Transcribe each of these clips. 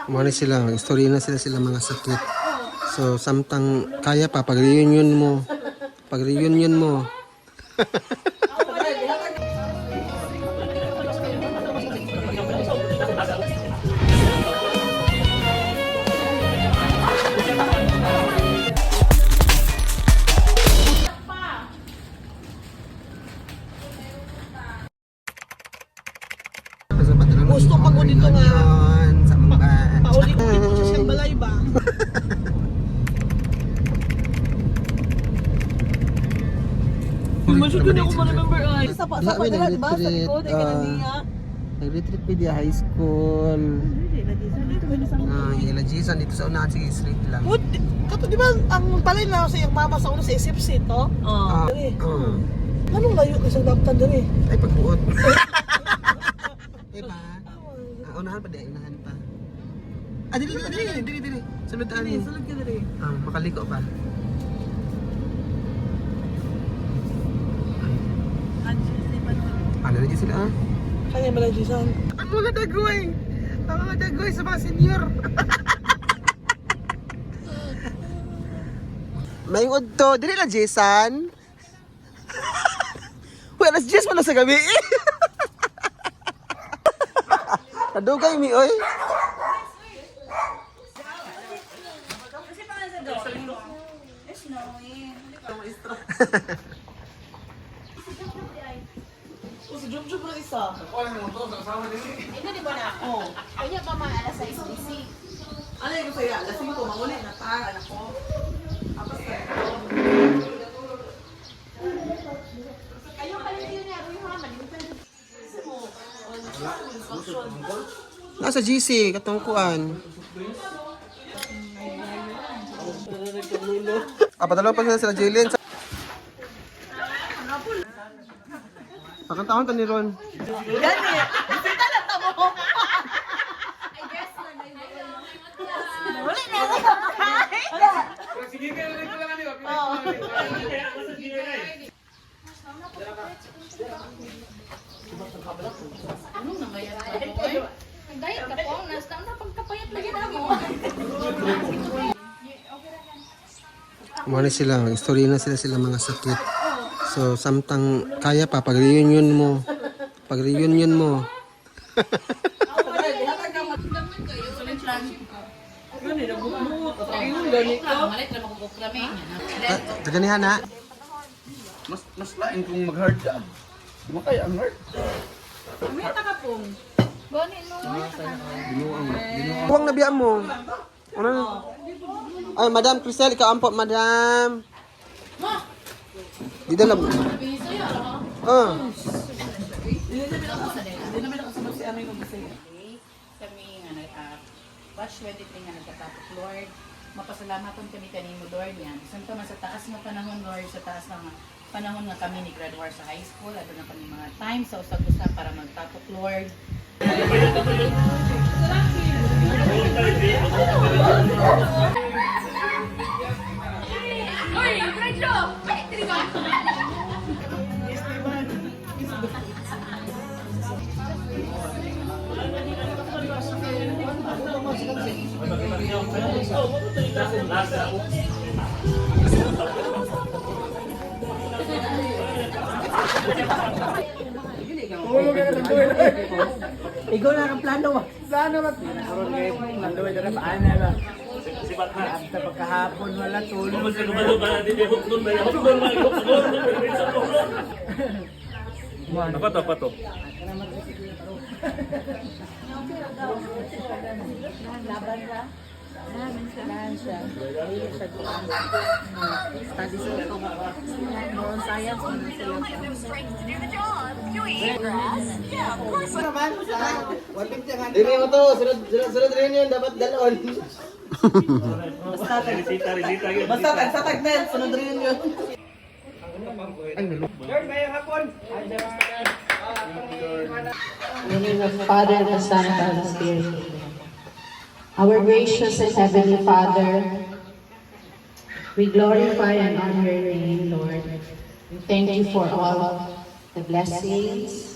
Muna sila, mag-story na sila mga sakit. So, samtang kaya pa, pag-reunion mo. Pag-reunion mo. Gusto pa ko dito nga. Sa mga... Paulit ko dito sa siyang balay ba? Masud ko na ako ma-remember ay. Sa pa ba sa likod ay kananiya. Nag-retreat pa dia high school. Yung Lajisan dito sa unahan, sige straight lang. Good. Kato di ba ang balay na sa iyang mama sa una sa SFC to? Oo. Anong layo ka sa daptan dere? Ay pagbuot. Diba? Unahan pa di, unahan pa. Dili. Sunod ani. Sulod ka dere. Makaliko pa. Ano na sila Kanya malajisan. Ang mga dagoy! Ang mga dagoy sa mga senior! Mayungod to, dili na Jason? Well, alas 10 mo na sa gabi eh! Nadugay mi, oy! Si Jumjum lang isa. Ito di ba na? Oo. Kanya pa mga alas 6 busy. Ano yung gusto yan? Lasing ko, maulit na ta, anak ko. Ako sa Kayo pala yun na. Yung mga malimutan. Nasa GC, katungkuan. Padalaw pa sila Jillian. Pakantahon ta ni Ron. yan eh! Bisita na tamo! I guess na Wala na ako! Sige ka rin ko lang ano. Anong nangyayari ka po? Nag-diet ka po? Nasa pagkapayat lagi na mo. Muna sila, mag-story na sila mga sakit. So, samtang kaya pa, pag-reunion mo. Pag-reunion mo. Malit na magkukukrami. Taganihan ha? Mas lain kung mag-hard ka. Makaya ang hard. Gani no. Huwag nabiyaan mo. Ano? Ay, Madam Crisel, ikaw ampo, Madam. Di dalam. Hindi namin nakasabot si ano yung masaya. Kami nga batch 23 nga nagkatapos, Lord. Mapasalamatan kami kanimo, Lord, yan. Santo man sa taas ng panahon, Lord, sa taas ng panahon nga kami ni graduate sa high school, ato na kami mga time sa usap-usap para magtapok, Lord. Oy, Pedro! Ay, tiriba! Ikaw na ang plano mo. Plano mo. Plano mo dara paana ba? Sa pagkahapon wala tulog. Pato. Dili mo to, sunod rin yun, dapat galon. Basta tag-satag na yan, sunod rin yun. In the name of the Father, and the Son, and the Holy Spirit. Our gracious and Heavenly Father, we glorify and honor your name, Lord. Thank you for all the blessings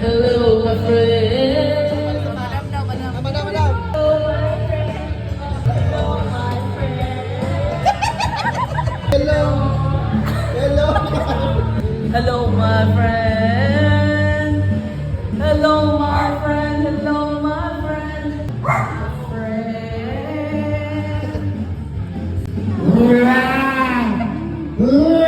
Hello, my friend. Hello, my friend. Hello, my friend. Hello, my friend. Friend.